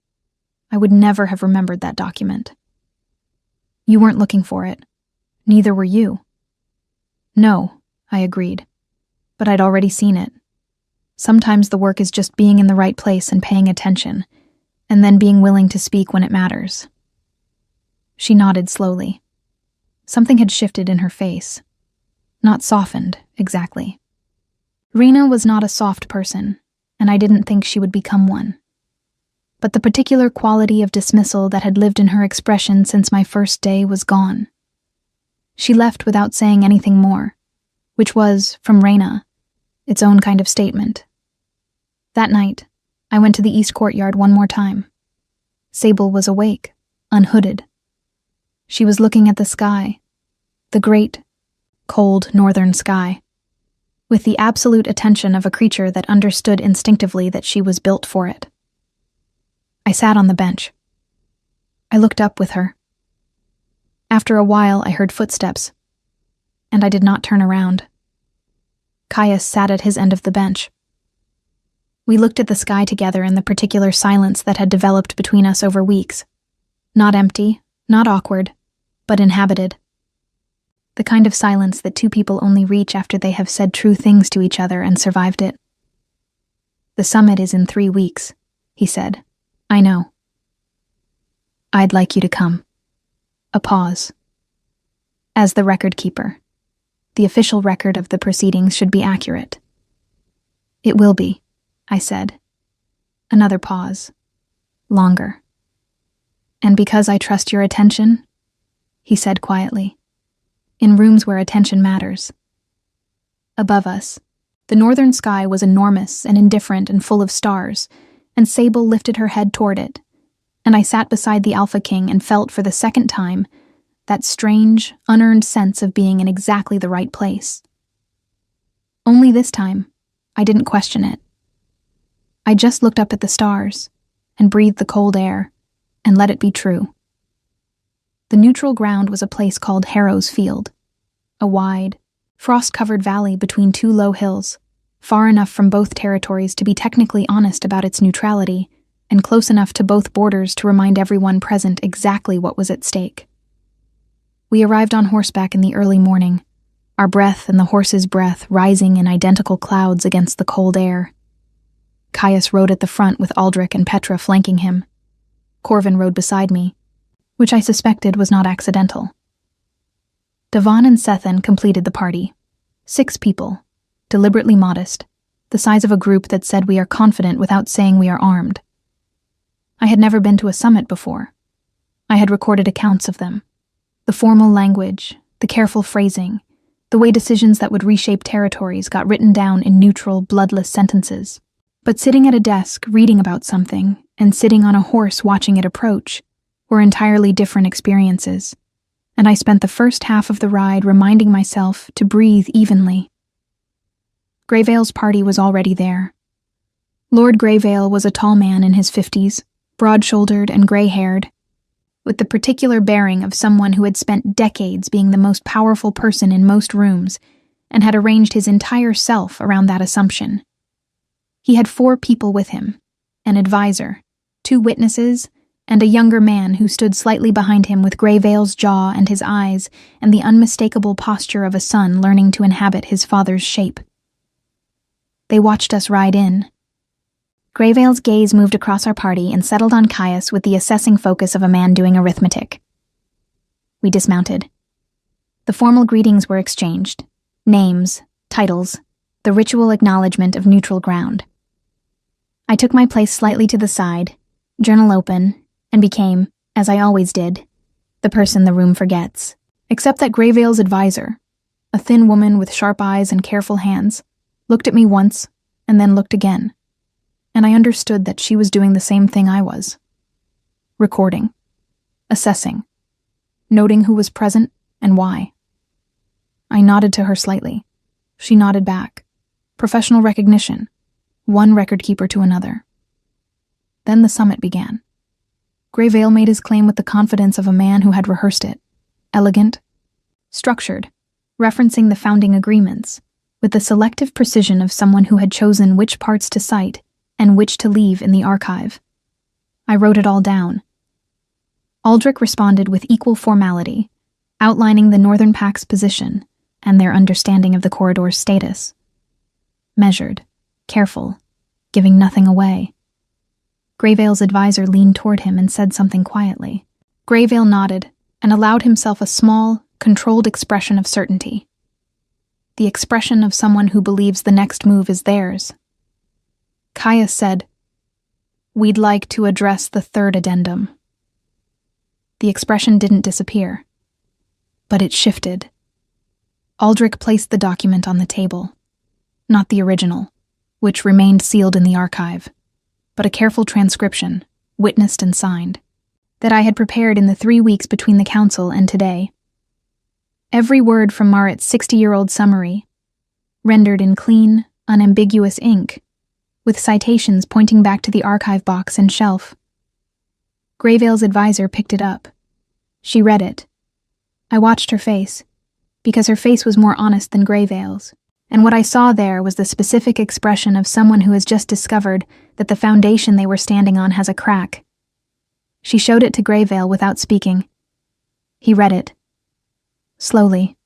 I would never have remembered that document." "You weren't looking for it. Neither were you." "No," I agreed. "But I'd already seen it. Sometimes the work is just being in the right place and paying attention, and then being willing to speak when it matters." She nodded slowly. Something had shifted in her face. Not softened, exactly. Rena was not a soft person, and I didn't think she would become one. But the particular quality of dismissal that had lived in her expression since my first day was gone. She left without saying anything more, which was, from Rena, its own kind of statement. That night, I went to the east courtyard one more time. Sable was awake, unhooded. She was looking at the sky, the great, cold northern sky, with the absolute attention of a creature that understood instinctively that she was built for it. I sat on the bench. I looked up with her. After a while, I heard footsteps, and I did not turn around. Caius sat at his end of the bench. We looked at the sky together in the particular silence that had developed between us over weeks. Not empty, not awkward, but inhabited. The kind of silence that two people only reach after they have said true things to each other and survived it. "The summit is in 3 weeks," he said. "I know. I'd like you to come." A pause. As the record keeper, the official record of the proceedings should be accurate. "It will be," I said. Another pause. Longer. "And because I trust your attention," he said quietly, "in rooms where attention matters." Above us, the northern sky was enormous and indifferent and full of stars, and Sable lifted her head toward it, and I sat beside the Alpha King and felt for the second time that strange, unearned sense of being in exactly the right place. Only this time, I didn't question it. I just looked up at the stars and breathed the cold air and let it be true. The neutral ground was a place called Harrow's Field, a wide, frost-covered valley between 2 low hills, far enough from both territories to be technically honest about its neutrality, and close enough to both borders to remind everyone present exactly what was at stake. We arrived on horseback in the early morning, our breath and the horse's breath rising in identical clouds against the cold air. Caius rode at the front with Aldrich and Petra flanking him. Corvin rode beside me, which I suspected was not accidental. Devon and Sethan completed the party. 6 people, deliberately modest, the size of a group that said we are confident without saying we are armed. I had never been to a summit before. I had recorded accounts of them. The formal language, the careful phrasing, the way decisions that would reshape territories got written down in neutral, bloodless sentences. But sitting at a desk reading about something and sitting on a horse watching it approach were entirely different experiences, and I spent the first half of the ride reminding myself to breathe evenly. Greyvale's party was already there. Lord Greyvale was a tall man in his 50s, broad-shouldered and gray-haired, with the particular bearing of someone who had spent decades being the most powerful person in most rooms and had arranged his entire self around that assumption. He had 4 people with him, an advisor, 2 witnesses, and a younger man who stood slightly behind him with Greyvale's jaw and his eyes and the unmistakable posture of a son learning to inhabit his father's shape. They watched us ride in. Greyvale's gaze moved across our party and settled on Caius with the assessing focus of a man doing arithmetic. We dismounted. The formal greetings were exchanged. Names, titles, the ritual acknowledgement of neutral ground. I took my place slightly to the side, journal open, and became, as I always did, the person the room forgets. Except that Greyvale's advisor, a thin woman with sharp eyes and careful hands, looked at me once and then looked again, and I understood that she was doing the same thing I was. Recording, assessing, noting who was present and why. I nodded to her slightly. She nodded back. Professional recognition, one record keeper to another. Then the summit began. Greyvale made his claim with the confidence of a man who had rehearsed it. Elegant, structured, referencing the founding agreements, with the selective precision of someone who had chosen which parts to cite and which to leave in the archive. I wrote it all down. Aldrich responded with equal formality, outlining the Northern Pact's position and their understanding of the corridor's status. Measured, careful, giving nothing away. Greyvale's advisor leaned toward him and said something quietly. Greyvale nodded and allowed himself a small, controlled expression of certainty. The expression of someone who believes the next move is theirs. Caius said, "We'd like to address the third addendum." The expression didn't disappear, but it shifted. Aldrich placed the document on the table. Not the original, which remained sealed in the archive, but a careful transcription, witnessed and signed, that I had prepared in the 3 weeks between the council and today. Every word from Marit's 60-year-old summary, rendered in clean, unambiguous ink, with citations pointing back to the archive box and shelf. Greyvale's advisor picked it up. She read it. I watched her face, because her face was more honest than Greyvale's, and what I saw there was the specific expression of someone who has just discovered that the foundation they were standing on has a crack. She showed it to Greyvale without speaking. He read it. Slowly.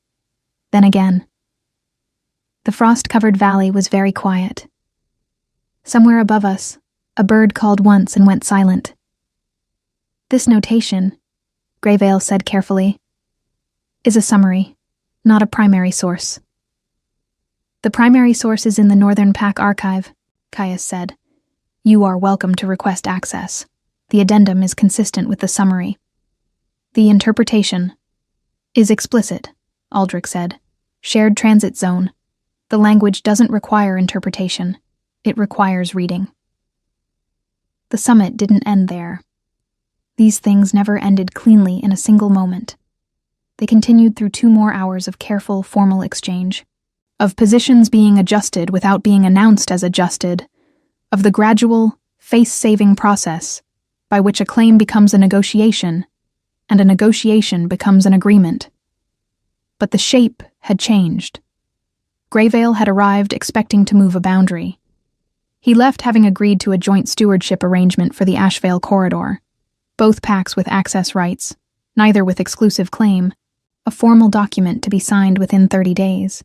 Then again. The frost-covered valley was very quiet. Somewhere above us, a bird called once and went silent. This notation, Greyvale said carefully, is a summary, not a primary source. The primary source is in the Northern Pack archive, Caius said. You are welcome to request access. The addendum is consistent with the summary. The interpretation is explicit, Aldrich said. Shared transit zone. The language doesn't require interpretation. It requires reading. The summit didn't end there. These things never ended cleanly in a single moment. They continued through 2 more hours of careful, formal exchange, of positions being adjusted without being announced as adjusted, of the gradual, face-saving process by which a claim becomes a negotiation, and a negotiation becomes an agreement. But the shape had changed. Greyvale had arrived expecting to move a boundary. He left having agreed to a joint stewardship arrangement for the Ashvale corridor, both packs with access rights, neither with exclusive claim, a formal document to be signed within 30 days.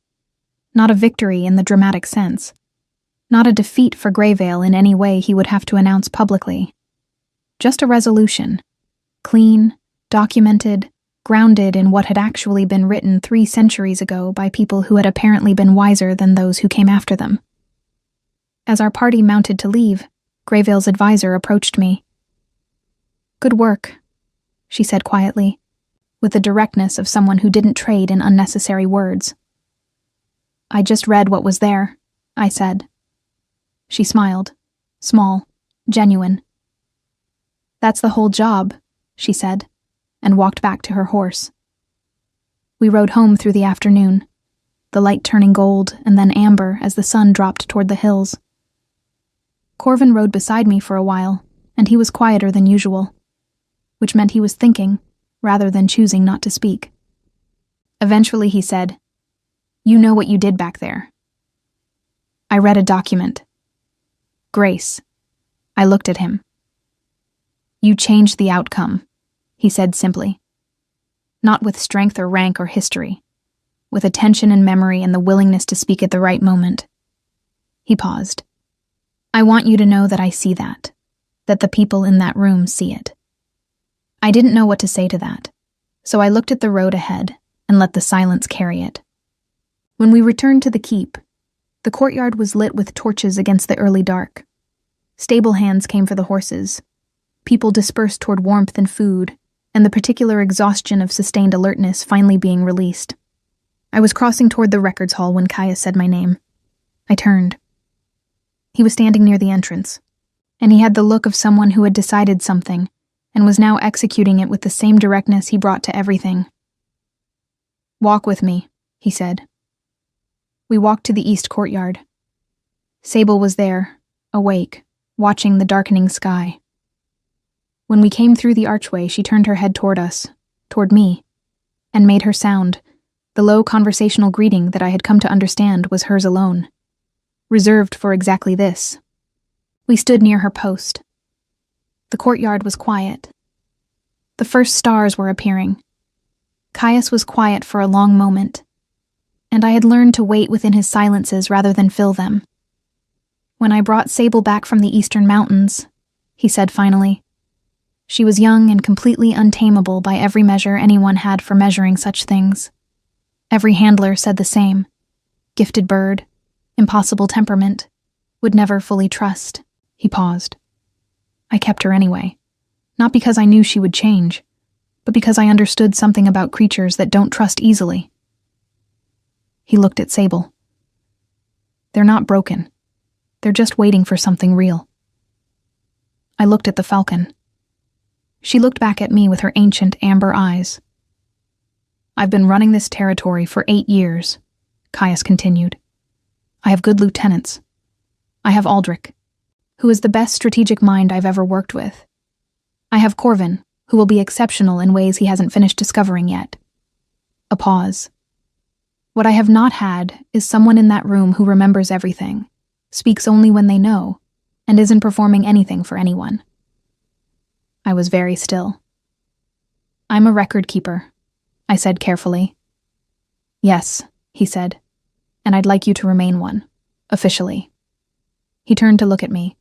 Not a victory in the dramatic sense. Not a defeat for Greyvale in any way he would have to announce publicly. Just a resolution. Clean, documented, grounded in what had actually been written 3 centuries ago by people who had apparently been wiser than those who came after them. As our party mounted to leave, Greyvale's advisor approached me. Good work, she said quietly, with the directness of someone who didn't trade in unnecessary words. I just read what was there, I said. She smiled, small, genuine. That's the whole job, she said, and walked back to her horse. We rode home through the afternoon, the light turning gold and then amber as the sun dropped toward the hills. Corvin rode beside me for a while, and he was quieter than usual, which meant he was thinking, rather than choosing not to speak. Eventually he said, You know what you did back there. I read a document. Grace. I looked at him. You changed the outcome, he said simply. Not with strength or rank or history, with attention and memory and the willingness to speak at the right moment. He paused. I want you to know that I see that the people in that room see it. I didn't know what to say to that, so I looked at the road ahead and let the silence carry it. When we returned to the keep, the courtyard was lit with torches against the early dark. Stable hands came for the horses. People dispersed toward warmth and food, and the particular exhaustion of sustained alertness finally being released. I was crossing toward the records hall when Kaya said my name. I turned. He was standing near the entrance, and he had the look of someone who had decided something and was now executing it with the same directness he brought to everything. "Walk with me," he said. We walked to the east courtyard. Sable was there, awake, watching the darkening sky. When we came through the archway, she turned her head toward us, toward me, and made her sound. The low conversational greeting that I had come to understand was hers alone, reserved for exactly this. We stood near her post. The courtyard was quiet. The first stars were appearing. Caius was quiet for a long moment, and I had learned to wait within his silences rather than fill them. "When I brought Sable back from the eastern mountains," he said finally, "she was young and completely untamable by every measure anyone had for measuring such things. Every handler said the same. Gifted bird, impossible temperament, would never fully trust." He paused. "I kept her anyway, not because I knew she would change, but because I understood something about creatures that don't trust easily." He looked at Sable. "They're not broken. They're just waiting for something real." I looked at the Falcon. She looked back at me with her ancient amber eyes. "I've been running this territory for 8 years, Caius continued. "I have good lieutenants. I have Aldrich, who is the best strategic mind I've ever worked with. I have Corvin, who will be exceptional in ways he hasn't finished discovering yet." A pause. "What I have not had is someone in that room who remembers everything, speaks only when they know, and isn't performing anything for anyone." I was very still. "I'm a record keeper," I said carefully. "Yes," he said, "and I'd like you to remain one, officially." He turned to look at me.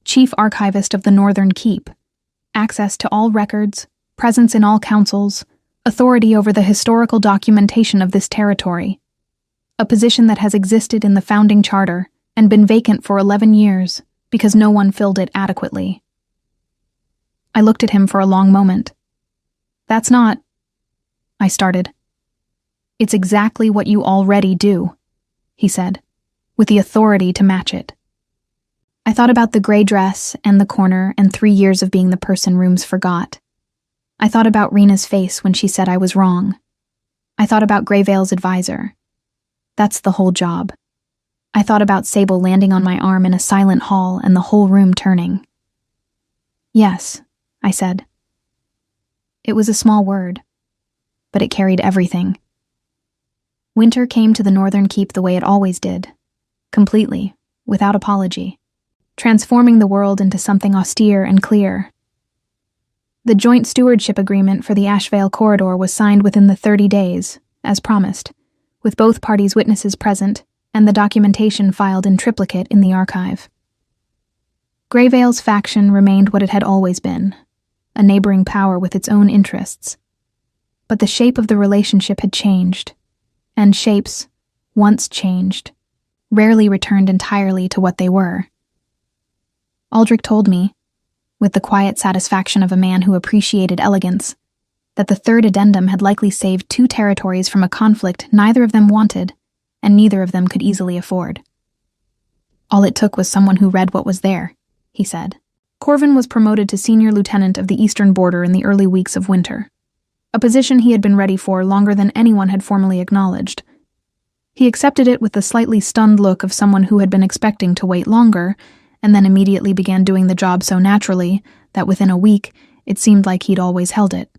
"Chief archivist of the Northern Keep, access to all records, presence in all councils, authority over the historical documentation of this territory, a position that has existed in the founding charter and been vacant for 11 years because no one filled it adequately." I looked at him for a long moment. "That's not—" I started. "It's exactly what you already do," he said, with the authority to match it. I thought about the gray dress and the corner and 3 years of being the person rooms forgot. I thought about Rena's face when she said I was wrong. I thought about Greyvale's advisor. That's the whole job. I thought about Sable landing on my arm in a silent hall and the whole room turning. "Yes," I said. It was a small word, but it carried everything. Winter came to the Northern Keep the way it always did, completely, without apology, transforming the world into something austere and clear. The joint stewardship agreement for the Ashvale corridor was signed within the 30 days, as promised, with both parties' witnesses present and the documentation filed in triplicate in the archive. Greyvale's faction remained what it had always been, a neighboring power with its own interests. But the shape of the relationship had changed, and shapes, once changed, rarely returned entirely to what they were. Aldrich told me, with the quiet satisfaction of a man who appreciated elegance, that the third addendum had likely saved 2 territories from a conflict neither of them wanted, and neither of them could easily afford. "All it took was someone who read what was there," he said. Corvin was promoted to senior lieutenant of the eastern border in the early weeks of winter, a position he had been ready for longer than anyone had formally acknowledged. He accepted it with the slightly stunned look of someone who had been expecting to wait longer, and then immediately began doing the job so naturally that within a week it seemed like he'd always held it.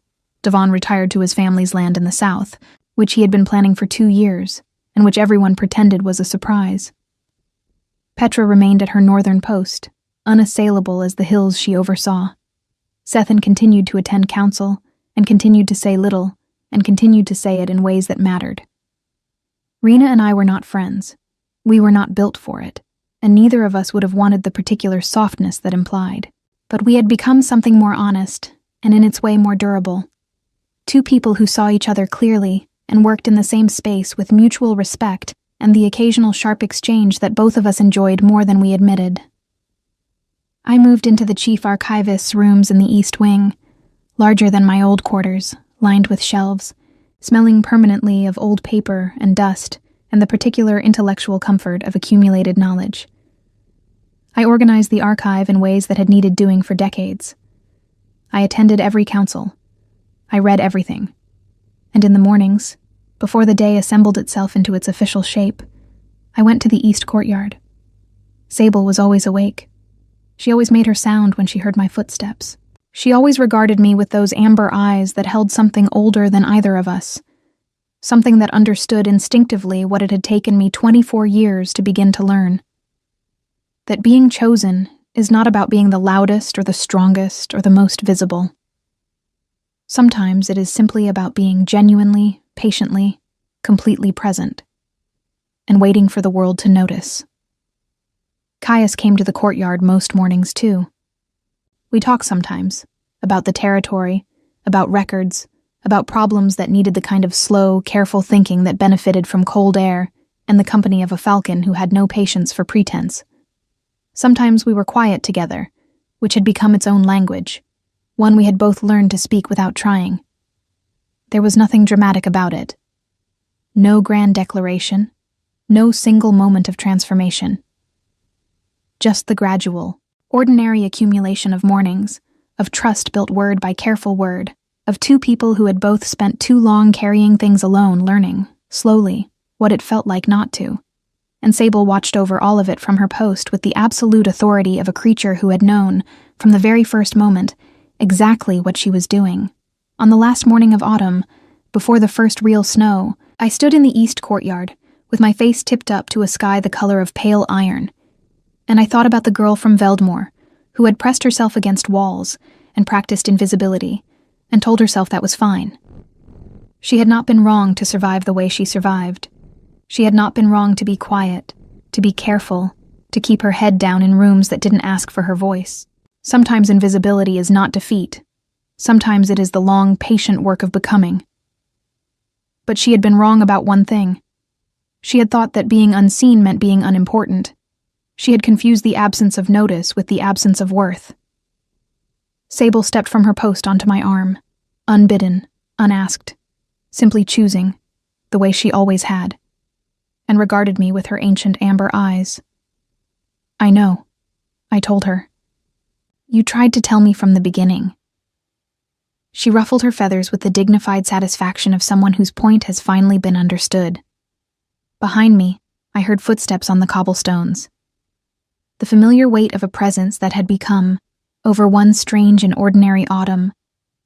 Devon retired to his family's land in the south, which he had been planning for 2 years, and which everyone pretended was a surprise. Petra remained at her northern post, unassailable as the hills she oversaw. Sethan continued to attend council, and continued to say little, and continued to say it in ways that mattered. Rena and I were not friends. We were not built for it. and neither of us would have wanted the particular softness that implied. But we had become something more honest, and in its way more durable. Two people who saw each other clearly and worked in the same space with mutual respect and the occasional sharp exchange that both of us enjoyed more than we admitted. I moved into the chief archivist's rooms in the East Wing, larger than my old quarters, lined with shelves, smelling permanently of old paper and dust and the particular intellectual comfort of accumulated knowledge. I organized the archive in ways that had needed doing for decades. I attended every council. I read everything. And in the mornings, before the day assembled itself into its official shape, I went to the East Courtyard. Sable was always awake. She always made her sound when she heard my footsteps. She always regarded me with those amber eyes that held something older than either of us, something that understood instinctively what it had taken me 24 years to begin to learn. That being chosen is not about being the loudest or the strongest or the most visible. Sometimes it is simply about being genuinely, patiently, completely present, and waiting for the world to notice. Caius came to the courtyard most mornings, too. We talked sometimes, about the territory, about records, about problems that needed the kind of slow, careful thinking that benefited from cold air and the company of a Falcon who had no patience for pretense. Sometimes we were quiet together, which had become its own language, one we had both learned to speak without trying. There was nothing dramatic about it. No grand declaration, no single moment of transformation. Just the gradual, ordinary accumulation of mornings, of trust built word by careful word, of two people who had both spent too long carrying things alone, learning, slowly, what it felt like not to. And Sable watched over all of it from her post with the absolute authority of a creature who had known, from the very first moment, exactly what she was doing. On the last morning of autumn, before the first real snow, I stood in the East Courtyard, with my face tipped up to a sky the color of pale iron, and I thought about the girl from Veldmore, who had pressed herself against walls and practiced invisibility, and told herself that was fine. She had not been wrong to survive the way she survived. She had not been wrong to be quiet, to be careful, to keep her head down in rooms that didn't ask for her voice. Sometimes invisibility is not defeat. Sometimes it is the long, patient work of becoming. But she had been wrong about one thing. She had thought that being unseen meant being unimportant. She had confused the absence of notice with the absence of worth. Sable stepped from her post onto my arm, unbidden, unasked, simply choosing, the way she always had, and regarded me with her ancient amber eyes. "I know," I told her. "You tried to tell me from the beginning." She ruffled her feathers with the dignified satisfaction of someone whose point has finally been understood. Behind me, I heard footsteps on the cobblestones. The familiar weight of a presence that had become, over one strange and ordinary autumn,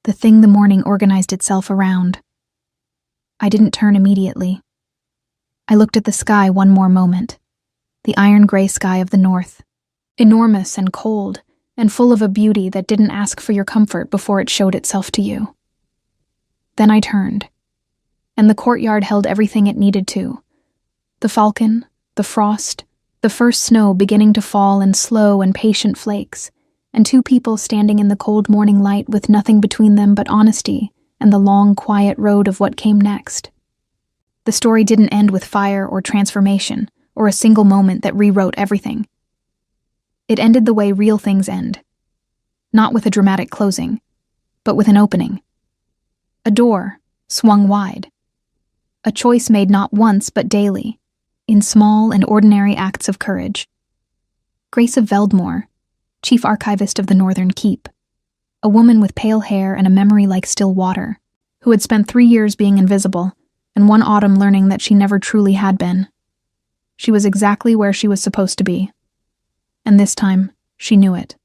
the thing the morning organized itself around. I didn't turn immediately. I looked at the sky one more moment, the iron-gray sky of the north, enormous and cold, and full of a beauty that didn't ask for your comfort before it showed itself to you. Then I turned, and the courtyard held everything it needed to. The Falcon, the frost, the first snow beginning to fall in slow and patient flakes, and two people standing in the cold morning light with nothing between them but honesty and the long, quiet road of what came next. The story didn't end with fire or transformation, or a single moment that rewrote everything. It ended the way real things end. Not with a dramatic closing, but with an opening. A door swung wide. A choice made not once but daily, in small and ordinary acts of courage. Grace of Veldmore, chief archivist of the Northern Keep, a woman with pale hair and a memory like still water, who had spent 3 years being invisible, and one autumn learning that she never truly had been. She was exactly where she was supposed to be, and this time she knew it.